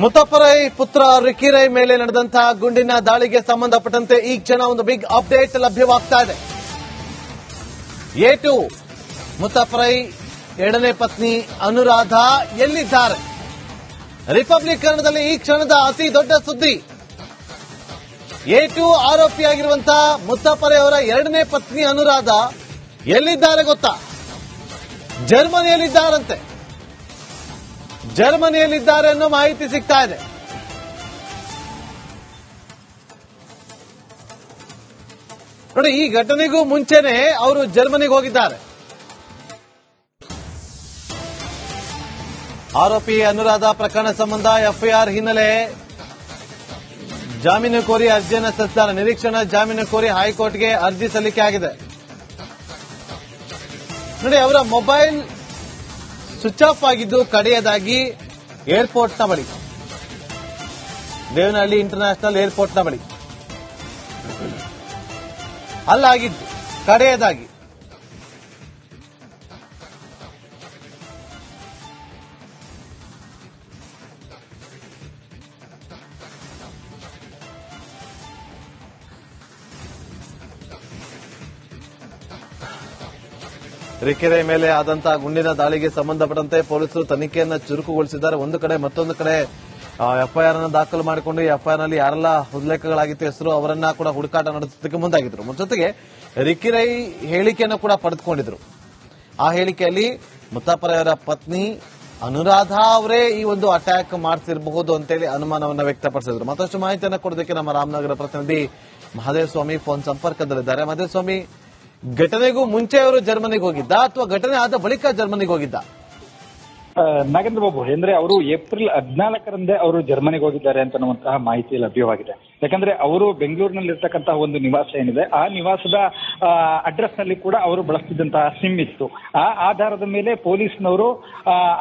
ಮುತ್ತಪ್ಪರೈ ಪುತ್ರ ರಿಕಿರೈ ಮೇಲೆ ನಡೆದಂತಹ ಗುಂಡಿನ ದಾಳಿಗೆ ಸಂಬಂಧಪಟ್ಟಂತೆ ಈ ಕ್ಷಣ ಒಂದು ಬಿಗ್ ಅಪ್ಡೇಟ್ ಲಭ್ಯವಾಗ್ತಾ ಇದೆ. A2 ಮುತ್ತಪ್ಪರೈ ಎರಡನೇ ಪತ್ನಿ ಅನುರಾಧ ಎಲ್ಲಿದ್ದಾರೆ? ರಿಪಬ್ಲಿಕ್ ಕನ್ನಡದಲ್ಲಿ ಈ ಕ್ಷಣದ ಅತಿ ದೊಡ್ಡ ಸುದ್ದಿ. A2 ಆರೋಪಿಯಾಗಿರುವಂತಹ ಮುತ್ತಪ್ಪರೈ ಅವರ ಎರಡನೇ ಪತ್ನಿ ಅನುರಾಧ ಎಲ್ಲಿದ್ದಾರೆ ಗೊತ್ತಾ? ಜರ್ಮನಿಯಲ್ಲಿದ್ದಾರಂತೆ. ಜರ್ಮನಿಯಲ್ಲಿದ್ದಾರೆ ಅನ್ನೋ ಮಾಹಿತಿ ಸಿಗ್ತಾ ಇದೆ. ನೋಡಿ, ಈ ಘಟನೆಗೂ ಮುಂಚೆನೆ ಅವರು ಜರ್ಮನಿಗೆ ಹೋಗಿದ್ದಾರೆ. ಆರೋಪಿ ಅನುರಾಧ ಪ್ರಕರಣ ಸಂಬಂಧ ಎಫ್ಐಆರ್ ಹಿನ್ನೆಲೆ ಜಾಮೀನು ಕೋರಿ ಅರ್ಜಿಯನ್ನು ಸಲ್ಲಿಸಿದ್ದಾರೆ. ನಿರೀಕ್ಷಣಾ ಜಾಮೀನು ಕೋರಿ ಹೈಕೋರ್ಟ್ಗೆ ಅರ್ಜಿ ಸಲ್ಲಿಕೆ ಆಗಿದೆ. ನೋಡಿ, ಅವರ ಮೊಬೈಲ್ ಸ್ವಿಚ್ ಆಫ್ ಆಗಿದ್ದು ಕಡೆಯದಾಗಿ ಏರ್ಪೋರ್ಟ್ನ ಬಳಿ, ದೇವನಹಳ್ಳಿ ಇಂಟರ್ನ್ಯಾಷನಲ್ ಏರ್ಪೋರ್ಟ್ನ ಬಳಿ ಅಲ್ಲಾಗಿದ್ದು ಕಡೆಯದಾಗಿ. ರಿಕೆರೆ ಮೇಲೆ ಆದಂತಹ ಗುಂಡಿನ ದಾಳಿಗೆ ಸಂಬಂಧಪಟ್ಟಂತೆ ಪೊಲೀಸರು ತನಿಖೆಯನ್ನು ಚುರುಕುಗೊಳಿಸಿದ್ದಾರೆ. ಒಂದು ಕಡೆ ಮತ್ತೊಂದು ಕಡೆ ಎಫ್ಐಆರ್ ಅನ್ನು ದಾಖಲು ಮಾಡಿಕೊಂಡು ಎಫ್ಐಆರ್ ನಲ್ಲಿ ಯಾರೆಲ್ಲ ಉಲ್ಲೇಖಗಳಾಗಿತ್ತು ಹೆಸರು ಅವರನ್ನ ಕೂಡ ಹುಡುಕಾಟ ನಡೆಸೋದಕ್ಕೆ ಮುಂದಾಗಿದ್ರು. ಜೊತೆಗೆ ರಿಕಿರೈ ಹೇಳಿಕೆಯನ್ನು ಕೂಡ ಪಡೆದುಕೊಂಡಿದ್ರು. ಆ ಹೇಳಿಕೆಯಲ್ಲಿ ಮುತ್ತಪ್ಪರೈ ಅವರ ಪತ್ನಿ ಅನುರಾಧ ಅವರೇ ಈ ಒಂದು ಅಟ್ಯಾಕ್ ಮಾಡಿಸಿರಬಹುದು ಅಂತೇಳಿ ಅನುಮಾನವನ್ನು ವ್ಯಕ್ತಪಡಿಸಿದ್ರು. ಮತ್ತಷ್ಟು ಮಾಹಿತಿಯನ್ನು ಕೊಡೋದಕ್ಕೆ ನಮ್ಮ ರಾಮನಗರ ಪ್ರತಿನಿಧಿ ಮಹದೇವ್ ಸ್ವಾಮಿ ಫೋನ್ ಸಂಪರ್ಕದಲ್ಲಿದ್ದಾರೆ. ಮಹದೇವ್ ಸ್ವಾಮಿ, ಘಟನೆಗೂ ಮುಂಚೆ ಅವರು ಜರ್ಮನಿಗೆ ಹೋಗಿದ್ದ ಅಥವಾ ಘಟನೆ ಆದ ಬಳಿಕ ಜರ್ಮನಿಗೆ ಹೋಗಿದ್ದ? ನಾಗೇಂದ್ರ ಬಾಬು, ಅಂದ್ರೆ ಅವರು ಏಪ್ರಿಲ್ 14ರಂದೇ ಅವರು ಜರ್ಮನಿಗೆ ಹೋಗಿದ್ದಾರೆ ಅಂತನ್ನುವಂತಹ ಮಾಹಿತಿ ಲಭ್ಯವಾಗಿದೆ. ಯಾಕಂದ್ರೆ ಅವರು ಬೆಂಗಳೂರಿನಲ್ಲಿರ್ತಕ್ಕಂತಹ ಒಂದು ನಿವಾಸ ಏನಿದೆ, ಆ ನಿವಾಸದ ಅಡ್ರೆಸ್ ನಲ್ಲಿ ಕೂಡ ಅವರು ಬಳಸ್ತಿದ್ದಂತಹ ಸಿಮ್ ಇತ್ತು. ಆ ಆಧಾರದ ಮೇಲೆ ಪೊಲೀಸ್ನವರು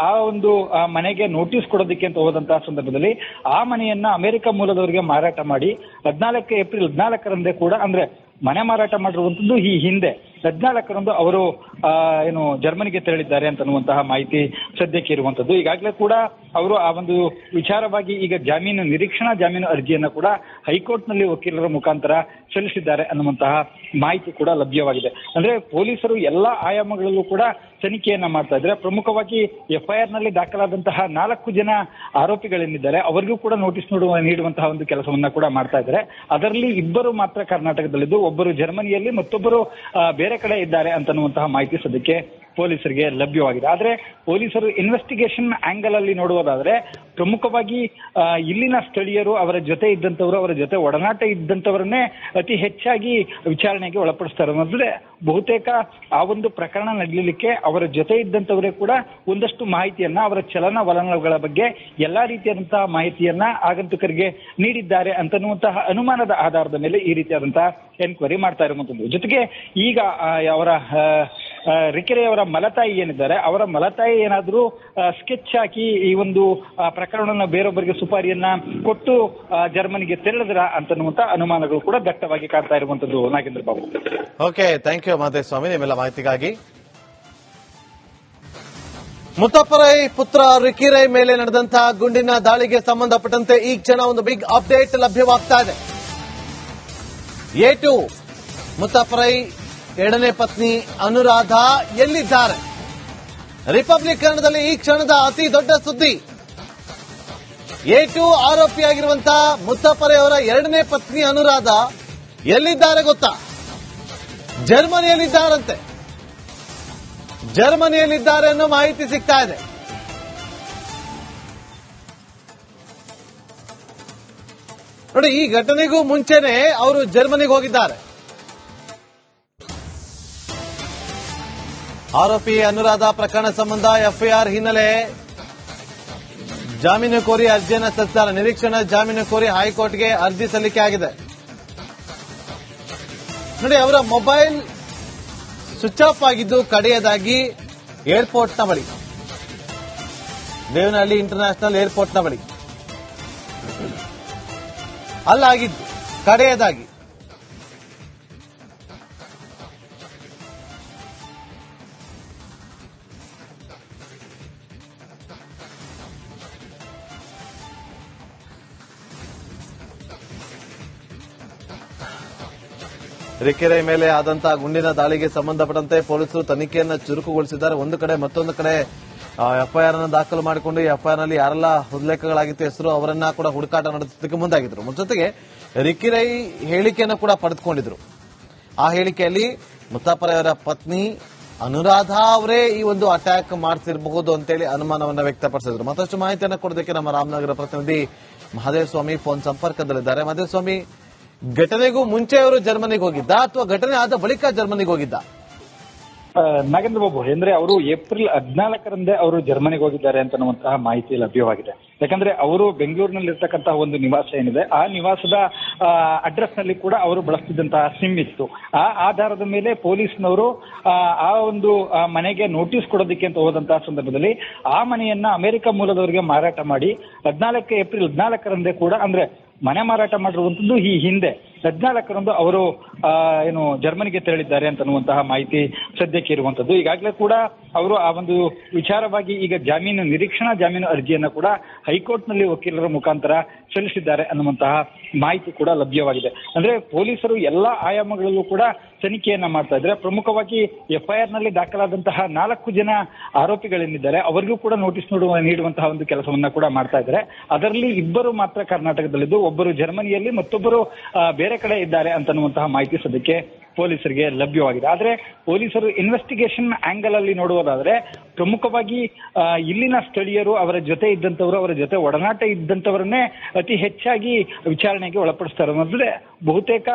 ಆ ಒಂದು ಮನೆಗೆ ನೋಟಿಸ್ ಕೊಡೋದಕ್ಕೆ ಅಂತ ಹೋದಂತಹ ಸಂದರ್ಭದಲ್ಲಿ ಆ ಮನೆಯನ್ನ ಅಮೆರಿಕ ಮೂಲದವರಿಗೆ ಮಾರಾಟ ಮಾಡಿ ಏಪ್ರಿಲ್ 14ರಂದೇ ಕೂಡ, ಅಂದ್ರೆ ಮನೆ ಮಾರಾಟ ಮಾಡಿರುವಂತದ್ದು ಈ ಹಿಂದೆ 14ರಂದು ಅವರು ಜರ್ಮನಿಗೆ ತೆರಳಿದ್ದಾರೆ ಅಂತನ್ನುವಂತಹ ಮಾಹಿತಿ ಸದ್ಯಕ್ಕೆ ಇರುವಂತದ್ದು. ಈಗಾಗಲೇ ಕೂಡ ಅವರು ಆ ಒಂದು ವಿಚಾರವಾಗಿ ಈಗ ನಿರೀಕ್ಷಣಾ ಜಾಮೀನು ಅರ್ಜಿಯನ್ನ ಕೂಡ ಹೈಕೋರ್ಟ್ ನಲ್ಲಿ ವಕೀಲರ ಮುಖಾಂತರ ಸಲ್ಲಿಸಿದ್ದಾರೆ ಅನ್ನುವಂತಹ ಮಾಹಿತಿ ಕೂಡ ಲಭ್ಯವಾಗಿದೆ. ಅಂದ್ರೆ ಪೊಲೀಸರು ಎಲ್ಲಾ ಆಯಾಮಗಳಲ್ಲೂ ಕೂಡ ತನಿಖೆಯನ್ನ ಮಾಡ್ತಾ ಇದ್ದಾರೆ. ಪ್ರಮುಖವಾಗಿ ಎಫ್ಐಆರ್ ನಲ್ಲಿ ದಾಖಲಾದಂತಹ 4 ಜನ ಆರೋಪಿಗಳೇನಿದ್ದಾರೆ ಅವರಿಗೂ ಕೂಡ ನೋಟಿಸ್ ನೀಡುವಂತಹ ಒಂದು ಕೆಲಸವನ್ನ ಕೂಡ ಮಾಡ್ತಾ ಇದ್ದಾರೆ. ಅದರಲ್ಲಿ 2 ಮಾತ್ರ ಕರ್ನಾಟಕದಲ್ಲಿದ್ದು, ಒಬ್ಬರು ಜರ್ಮನಿಯಲ್ಲಿ, ಮತ್ತೊಬ್ಬರು ಬೇರೆ ಕಡೆ ಇದ್ದಾರೆ ಅಂತನ್ನುವಂತಹ ಮಾಹಿತಿ ಸದ್ಯಕ್ಕೆ ಪೊಲೀಸರಿಗೆ ಲಭ್ಯವಾಗಿದೆ. ಆದ್ರೆ ಪೊಲೀಸರು ಇನ್ವೆಸ್ಟಿಗೇಷನ್ ಆಂಗಲ್ ಅಲ್ಲಿ ನೋಡುವುದಾದ್ರೆ ಪ್ರಮುಖವಾಗಿ ಇಲ್ಲಿನ ಸ್ಥಳೀಯರು, ಅವರ ಜೊತೆ ಇದ್ದಂತವರು, ಅವರ ಜೊತೆ ಒಡನಾಟ ಇದ್ದಂತವರನ್ನೇ ಅತಿ ಹೆಚ್ಚಾಗಿ ವಿಚಾರಣೆಗೆ ಒಳಪಡಿಸ್ತಾರೆ ಅನ್ನೋದ್ರೆ ಬಹುತೇಕ ಆ ಒಂದು ಪ್ರಕರಣ ನಡೀಲಿಕ್ಕೆ ಅವರ ಜೊತೆ ಇದ್ದಂತವರೇ ಕೂಡ ಒಂದಷ್ಟು ಮಾಹಿತಿಯನ್ನ, ಅವರ ಚಲನವಲನಗಳ ಬಗ್ಗೆ ಎಲ್ಲಾ ರೀತಿಯಾದಂತಹ ಮಾಹಿತಿಯನ್ನ ಆಗಂತುಕರಿಗೆ ನೀಡಿದ್ದಾರೆ ಅಂತನ್ನುವಂತಹ ಅನುಮಾನದ ಆಧಾರದ ಮೇಲೆ ಈ ರೀತಿಯಾದಂತಹ ಎನ್ಕ್ವೈರಿ ಮಾಡ್ತಾ ಇರುವಂತದ್ದು. ಜೊತೆಗೆ ಈಗ ಅವರ ರಿಕೆರೆ ಅವರ ಮಲತಾಯಿ ಏನಿದ್ದಾರೆ, ಅವರ ಮಲತಾಯಿ ಏನಾದ್ರೂ ಸ್ಕೆಚ್ ಹಾಕಿ ಈ ಒಂದು ಪ್ರಕರಣವನ್ನು ಬೇರೊಬ್ಬರಿಗೆ ಸುಪಾರಿಯನ್ನ ಕೊಟ್ಟು ಜರ್ಮನಿಗೆ ತೆರಳಿದ್ರ ಅಂತನ್ನುವಂತ ಅನುಮಾನಗಳು ಕೂಡ ದಟ್ಟವಾಗಿ ಕಾಡ್ತಾ ಇರುವಂತದ್ದು. Nagendra Babu, okay, thank you Mahadev Swamy ನಿಮ್ಮೆಲ್ಲ ಮಾಹಿತಿಗಾಗಿ. ಮುತ್ತಪ್ಪರೈ ಪುತ್ರ ರಿಕಿರೈ ಮೇಲೆ ನಡೆದಂತಹ ಗುಂಡಿನ ದಾಳಿಗೆ ಸಂಬಂಧಪಟ್ಟಂತೆ ಈ ಕ್ಷಣ ಒಂದು ಬಿಗ್ ಅಪ್ಡೇಟ್ ಲಭ್ಯವಾಗ್ತಾ ಇದೆ. A2 ಮುತ್ತಪ್ಪರೈ ಎರಡನೇ ಪತ್ನಿ ಅನುರಾಧ ಎಲ್ಲಿದ್ದಾರೆ? ರಿಪಬ್ಲಿಕ್ ಕನ್ನಡದಲ್ಲಿ ಈ ಕ್ಷಣದ ಅತಿ ದೊಡ್ಡ ಸುದ್ದಿ. A2 ಆರೋಪಿಯಾಗಿರುವಂತಹ ಮುತ್ತಪ್ಪರೈ ಅವರ ಎರಡನೇ ಪತ್ನಿ ಅನುರಾಧ ಎಲ್ಲಿದ್ದಾರೆ ಗೊತ್ತಾ? ಜರ್ಮನಿಯಲ್ಲಿದ್ದಾರಂತೆ. ಜರ್ಮನಿಯಲ್ಲಿದ್ದಾರೆ ಅನ್ನೋ ಮಾಹಿತಿ ಸಿಗ್ತಾ ಇದೆ. ನೋಡಿ, ಈ ಘಟನೆಗೂ ಮುಂಚೆನೆ ಅವರು ಜರ್ಮನಿಗೆ ಹೋಗಿದ್ದಾರೆ. ಆರೋಪಿ ಅನುರಾಧ ಪ್ರಕರಣ ಸಂಬಂಧ ಎಫ್ಐಆರ್ ಹಿನ್ನೆಲೆ ಜಾಮೀನು ಕೋರಿ ಅರ್ಜಿಯನ್ನು ಸಲ್ಲಿಸಿದ್ದಾರೆ. ನಿರೀಕ್ಷಣಾ ಜಾಮೀನು ಕೋರಿ ಹೈಕೋರ್ಟ್ಗೆ ಅರ್ಜಿ ಸಲ್ಲಿಕೆ ಆಗಿದೆ. ನೋಡಿ, ಅವರ ಮೊಬೈಲ್ ಸ್ವಿಚ್ ಆಫ್ ಆಗಿದ್ದು ಕಡೆಯದಾಗಿ ಏರ್ಪೋರ್ಟ್ನ ಬಳಿ, ದೇವನಹಳ್ಳಿ ಇಂಟರ್ನ್ಯಾಷನಲ್ ಏರ್ಪೋರ್ಟ್ನ ಬಳಿ ಅಲ್ಲಾಗಿದ್ದು ಕಡೆಯದಾಗಿ. ರಿಕೆರೆ ಮೇಲೆ ಆದಂತಹ ಗುಂಡಿನ ದಾಳಿಗೆ ಸಂಬಂಧಪಟ್ಟಂತೆ ಪೊಲೀಸರು ತನಿಖೆಯನ್ನ ಚುರುಕುಗೊಳಿಸಿದ್ದಾರೆ. ಒಂದು ಕಡೆ ಮತ್ತೊಂದು ಕಡೆ ಎಫ್ಐಆರ್ ಅನ್ನು ದಾಖಲು ಮಾಡಿಕೊಂಡು ಎಫ್ಐಆರ್ ನಲ್ಲಿ ಯಾರೆಲ್ಲ ಉಲ್ಲೇಖಗಳಾಗಿತ್ತು ಹೆಸರು ಅವರನ್ನ ಕೂಡ ಹುಡುಕಾಟ ನಡೆಸೋದಕ್ಕೆ ಮುಂದಾಗಿದ್ರು. ಜೊತೆಗೆ ರಿಕಿರೈ ಹೇಳಿಕೆಯನ್ನು ಕೂಡ ಪಡೆದುಕೊಂಡಿದ್ರು. ಆ ಹೇಳಿಕೆಯಲ್ಲಿ ಮುತ್ತಾಪರೆಯವರ ಪತ್ನಿ ಅನುರಾಧ ಅವರೇ ಈ ಒಂದು ಅಟ್ಯಾಕ್ ಮಾಡಿಸಿರಬಹುದು ಅಂತೇಳಿ ಅನುಮಾನವನ್ನ ವ್ಯಕ್ತಪಡಿಸಿದ್ರು. ಮತ್ತಷ್ಟು ಮಾಹಿತಿಯನ್ನು ಕೊಡೋದಕ್ಕೆ ನಮ್ಮ ರಾಮನಗರ ಪ್ರತಿನಿಧಿ ಮಹದೇವ್ ಸ್ವಾಮಿ ಫೋನ್ ಸಂಪರ್ಕದಲ್ಲಿದ್ದಾರೆ. ಮಹದೇವ್ ಸ್ವಾಮಿ, ಘಟನೆಗೂ ಮುಂಚೆ ಅವರು ಜರ್ಮನಿಗೆ ಹೋಗಿದ್ದ ಅಥವಾ ಘಟನೆ ಆದ ಬಳಿಕ ಜರ್ಮನಿಗೆ ಹೋಗಿದ್ದ? ನಾಗೇಂದ್ರ ಬಾಬು, ಅಂದ್ರೆ ಅವರು ಏಪ್ರಿಲ್ 14ರಂದೇ ಅವರು ಜರ್ಮನಿಗೆ ಹೋಗಿದ್ದಾರೆ ಅಂತನ್ನುವಂತಹ ಮಾಹಿತಿ ಲಭ್ಯವಾಗಿದೆ. ಯಾಕಂದ್ರೆ ಅವರು ಬೆಂಗಳೂರಿನಲ್ಲಿ ಇರ್ತಕ್ಕಂತಹ ಒಂದು ನಿವಾಸ ಏನಿದೆ, ಆ ನಿವಾಸದ ಅಡ್ರೆಸ್ ನಲ್ಲಿ ಕೂಡ ಅವರು ಬಳಸ್ತಿದ್ದಂತಹ ಸಿಮ್ ಇತ್ತು. ಆ ಆಧಾರದ ಮೇಲೆ ಪೊಲೀಸ್ನವರು ಆ ಒಂದು ಮನೆಗೆ ನೋಟಿಸ್ ಕೊಡೋದಕ್ಕೆ ಅಂತ ಹೋದಂತಹ ಸಂದರ್ಭದಲ್ಲಿ ಆ ಮನೆಯನ್ನ ಅಮೆರಿಕ ಮೂಲದವರಿಗೆ ಮಾರಾಟ ಮಾಡಿ ಏಪ್ರಿಲ್ 14ರಂದೇ ಕೂಡ, ಅಂದ್ರೆ ಮನೆ ಮಾರಾಟ ಮಾಡಿರುವಂತದ್ದು ಈ ಹಿಂದೆ 14ರಂದು ಅವರು ಜರ್ಮನಿಗೆ ತೆರಳಿದ್ದಾರೆ ಅಂತನ್ನುವಂತಹ ಮಾಹಿತಿ ಸದ್ಯಕ್ಕೆ ಇರುವಂತದ್ದು. ಈಗಾಗಲೇ ಕೂಡ ಅವರು ಆ ಒಂದು ವಿಚಾರವಾಗಿ ಈಗ ನಿರೀಕ್ಷಣಾ ಜಾಮೀನು ಅರ್ಜಿಯನ್ನ ಕೂಡ ಹೈಕೋರ್ಟ್ನಲ್ಲಿ ವಕೀಲರ ಮುಖಾಂತರ ಸಲ್ಲಿಸಿದ್ದಾರೆ ಅನ್ನುವಂತಹ ಮಾಹಿತಿ ಕೂಡ ಲಭ್ಯವಾಗಿದೆ. ಅಂದ್ರೆ ಪೊಲೀಸರು ಎಲ್ಲಾ ಆಯಾಮಗಳಲ್ಲೂ ಕೂಡ ತನಿಖೆಯನ್ನ ಮಾಡ್ತಾ ಇದ್ದಾರೆ. ಪ್ರಮುಖವಾಗಿ ಎಫ್ಐಆರ್ ನಲ್ಲಿ ದಾಖಲಾದಂತಹ 4 ಜನ ಆರೋಪಿಗಳೇನಿದ್ದಾರೆ ಅವರಿಗೂ ಕೂಡ ನೋಟಿಸ್ ನೀಡುವಂತಹ ಒಂದು ಕೆಲಸವನ್ನ ಕೂಡ ಮಾಡ್ತಾ ಇದ್ದಾರೆ. ಅದರಲ್ಲಿ 2 ಮಾತ್ರ ಕರ್ನಾಟಕದಲ್ಲಿದ್ದು, ಒಬ್ಬರು ಜರ್ಮನಿಯಲ್ಲಿ, ಮತ್ತೊಬ್ಬರು ಬೇರೆ ಕಡೆ ಇದ್ದಾರೆ ಅಂತನ್ನುವಂತಹ ಮಾಹಿತಿ ಸದ್ಯಕ್ಕೆ ಪೊಲೀಸರಿಗೆ ಲಭ್ಯವಾಗಿದೆ. ಆದ್ರೆ ಪೊಲೀಸರು ಇನ್ವೆಸ್ಟಿಗೇಷನ್ ಆಂಗಲ್ ಅಲ್ಲಿ ನೋಡುವುದಾದ್ರೆ ಪ್ರಮುಖವಾಗಿ ಇಲ್ಲಿನ ಸ್ಥಳೀಯರು, ಅವರ ಜೊತೆ ಇದ್ದಂತವರು, ಅವರ ಜೊತೆ ಒಡನಾಟ ಇದ್ದಂತವರನ್ನೇ ಅತಿ ಹೆಚ್ಚಾಗಿ ವಿಚಾರಣೆಗೆ ಒಳಪಡಿಸ್ತಾರೆ. ಅಂದ್ರೆ ಬಹುತೇಕ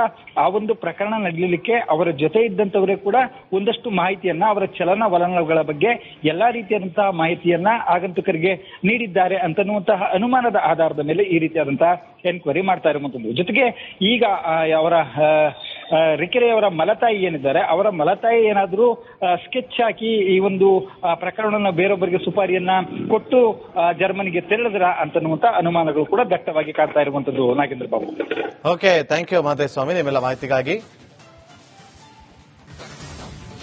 ಆ ಒಂದು ಪ್ರಕರಣ ನಡೀಲಿಕ್ಕೆ ಅವರ ಜೊತೆ ಇದ್ದಂತವರೇ ಕೂಡ ಒಂದಷ್ಟು ಮಾಹಿತಿಯನ್ನ, ಅವರ ಚಲನವಲನಗಳ ಬಗ್ಗೆ ಎಲ್ಲಾ ರೀತಿಯಾದಂತಹ ಮಾಹಿತಿಯನ್ನ ಆಗಂತುಕರಿಗೆ ನೀಡಿದ್ದಾರೆ ಅಂತನ್ನುವಂತಹ ಅನುಮಾನದ ಆಧಾರದ ಮೇಲೆ ಈ ರೀತಿಯಾದಂತಹ ಎನ್ಕ್ವೈರಿ ಮಾಡ್ತಾ ಇರುವಂತದ್ದು. ಜೊತೆಗೆ ಈಗ ಅವರ ರಿಕೆರೆಯವರ ಮಲತಾಯಿ ಏನಿದ್ದಾರೆ, ಅವರ ಮಲತಾಯಿ ಏನಾದರೂ ಸ್ಕೆಚ್ ಹಾಕಿ ಈ ಒಂದು ಪ್ರಕರಣವನ್ನು ಬೇರೊಬ್ಬರಿಗೆ ಸುಪಾರಿಯನ್ನ ಕೊಟ್ಟು ಜರ್ಮನಿಗೆ ತೆರಳಿದ್ರ ಅಂತನ್ನುವಂತ ಅನುಮಾನಗಳು ಕೂಡ ದಟ್ಟವಾಗಿ ಕಾಡ್ತಾ ಇರುವಂತದ್ದು. Nagendra Babu, okay, thank you Mahadev Swamy ನಿಮ್ಮೆಲ್ಲ ಮಾಹಿತಿಗಾಗಿ.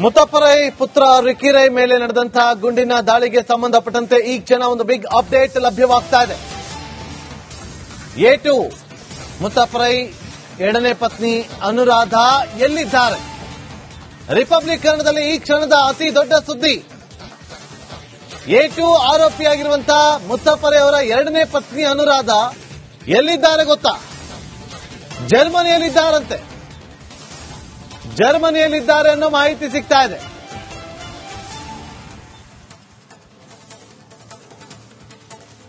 ಮುತ್ತಪ್ಪರೈ ಪುತ್ರ ರಿಕಿರೈ ಮೇಲೆ ನಡೆದಂತಹ ಗುಂಡಿನ ದಾಳಿಗೆ ಸಂಬಂಧಪಟ್ಟಂತೆ ಈ ಕ್ಷಣ ಒಂದು ಬಿಗ್ ಅಪ್ಡೇಟ್ ಲಭ್ಯವಾಗ್ತಾ ಇದೆ. A2 ಮುತ್ತಪ್ಪರೈ 2ನೇ ಪತ್ನಿ ಅನುರಾಧ ಎಲ್ಲಿದ್ದಾರೆ? ರಿಪಬ್ಲಿಕ್ ಕನ್ನಡದಲ್ಲಿ ಈ ಕ್ಷಣದ ಅತಿ ದೊಡ್ಡ ಸುದ್ದಿ. A2 ಆರೋಪಿಯಾಗಿರುವಂತಹ ಮುತ್ತಪ್ಪರೈ ಅವರ 2ನೇ ಪತ್ನಿ ಅನುರಾಧ ಎಲ್ಲಿದ್ದಾರೆ ಗೊತ್ತಾ? ಜರ್ಮನಿಯಲ್ಲಿದ್ದಾರಂತೆ. ಜರ್ಮನಿಯಲ್ಲಿದ್ದಾರೆ ಅನ್ನೋ ಮಾಹಿತಿ ಸಿಗ್ತಾ ಇದೆ.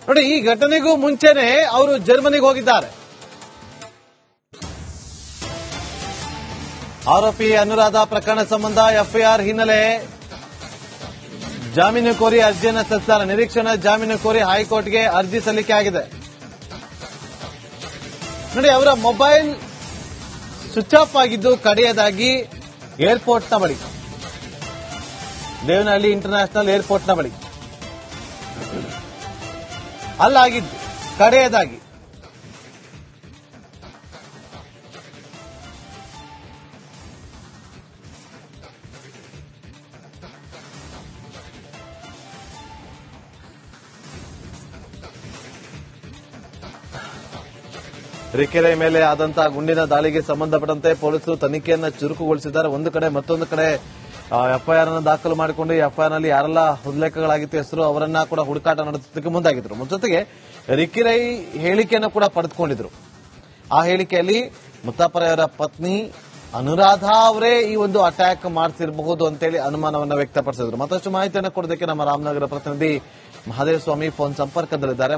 ನೋಡಿ, ಈ ಘಟನೆಗೂ ಮುಂಚೆನೆ ಅವರು ಜರ್ಮನಿಗೆ ಹೋಗಿದ್ದಾರೆ. ಆರೋಪಿ ಅನುರಾಧ ಪ್ರಕರಣ ಸಂಬಂಧ ಎಫ್ಐಆರ್ ಹಿನ್ನೆಲೆ ಜಾಮೀನು ಕೋರಿ ಅರ್ಜಿಯನ್ನು ಸಲ್ಲಿಸಿದ್ದಾರೆ. ನಿರೀಕ್ಷಣಾ ಜಾಮೀನು ಕೋರಿ ಹೈಕೋರ್ಟ್ಗೆ ಅರ್ಜಿ ಸಲ್ಲಿಕೆ ಆಗಿದೆ. ನೋಡಿ, ಅವರ ಮೊಬೈಲ್ ಸ್ವಿಚ್ ಆಫ್ ಆಗಿದ್ದು ಕಡೆಯದಾಗಿ ಏರ್ಪೋರ್ಟ್ನ ಬಳಿ, ದೇವನಹಳ್ಳಿ ಇಂಟರ್ನ್ಯಾಷನಲ್ ಏರ್ಪೋರ್ಟ್ನ ಬಳಿ ಅಲ್ಲಾಗಿದ್ದು ಕಡೆಯದಾಗಿ. ರಿಕೆರೆ ಮೇಲೆ ಆದಂತಹ ಗುಂಡಿನ ದಾಳಿಗೆ ಸಂಬಂಧಪಟ್ಟಂತೆ ಪೊಲೀಸರು ತನಿಖೆಯನ್ನ ಚುರುಕುಗೊಳಿಸಿದ್ದಾರೆ. ಒಂದು ಕಡೆ ಮತ್ತೊಂದು ಕಡೆ ಎಫ್ಐಆರ್ ಅನ್ನು ದಾಖಲು ಮಾಡಿಕೊಂಡು ಎಫ್ಐಆರ್ ನಲ್ಲಿ ಯಾರೆಲ್ಲ ಉಲ್ಲೇಖಗಳಾಗಿತ್ತು ಹೆಸರು ಅವರನ್ನ ಕೂಡ ಹುಡುಕಾಟ ನಡೆಸೋದಕ್ಕೆ ಮುಂದಾಗಿದ್ರು. ಜೊತೆಗೆ ರಿಕಿರೈ ಹೇಳಿಕೆಯನ್ನು ಕೂಡ ಪಡೆದುಕೊಂಡಿದ್ರು. ಆ ಹೇಳಿಕೆಯಲ್ಲಿ ಮುತ್ತಾಪರೆಯವರ ಪತ್ನಿ ಅನುರಾಧ ಅವರೇ ಈ ಒಂದು ಅಟ್ಯಾಕ್ ಮಾಡಿಸಿರಬಹುದು ಅಂತೇಳಿ ಅನುಮಾನವನ್ನ ವ್ಯಕ್ತಪಡಿಸಿದ್ರು. ಮತ್ತಷ್ಟು ಮಾಹಿತಿಯನ್ನು ಕೊಡೋದಕ್ಕೆ ನಮ್ಮ ರಾಮನಗರ ಪ್ರತಿನಿಧಿ ಮಹದೇವ್ ಸ್ವಾಮಿ ಫೋನ್ ಸಂಪರ್ಕದಲ್ಲಿದ್ದಾರೆ.